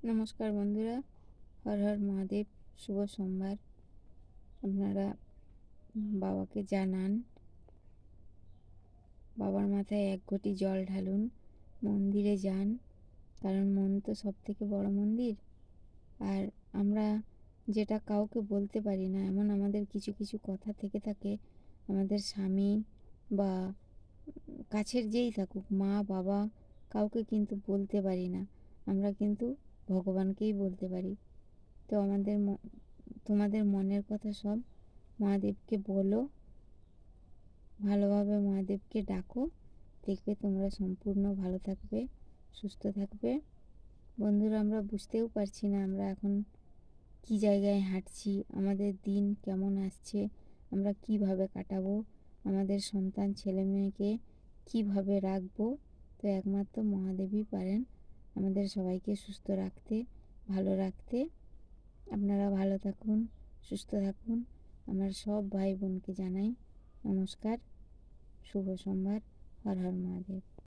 নমস্কার বন্ধুরা, হর হর মহাদেব। শুভ সোমবার। আপনারা বাবাকে জানান, বাবার মাথায় এক ঘটি জল ঢালুন, মন্দিরে যান, কারণ মন তো সব থেকে বড় মন্দির। আর আমরা যেটা কাউকে বলতে পারি না, এমন আমাদের কিছু কিছু কথা থেকে থাকে, আমাদের স্বামী বা কাছের যেই থাকুক, মা বাবা, কাউকে কিন্তু বলতে পারি না। আমরা কিন্তু ভগবানকেই বলতে পারি। তো তোমাদের মনের কথা সব মহাদেবকে বলো, ভালোভাবে মহাদেবকে ডাকো, দেখবে তোমরা সম্পূর্ণ ভালো থাকবে, সুস্থ থাকবে। বন্ধুরা, আমরা বুঝতেও পারছি না আমরা এখন কি জায়গায় হাঁটছি, আমাদের দিন কেমন আসছে, আমরা কিভাবে কাটাবো, আমাদের সন্তান ছেলে মেয়েকে কিভাবে রাখবো। তো একমাত্র মহাদেবই পারেন আমাদের সবাইকে সুস্থ রাখতে, ভালো রাখতে। আপনারা ভালো থাকুন, সুস্থ থাকুন। আমার সব ভাই বোনকে জানাই নমস্কার, শুভ সোমবার। হর হর মহাদেব।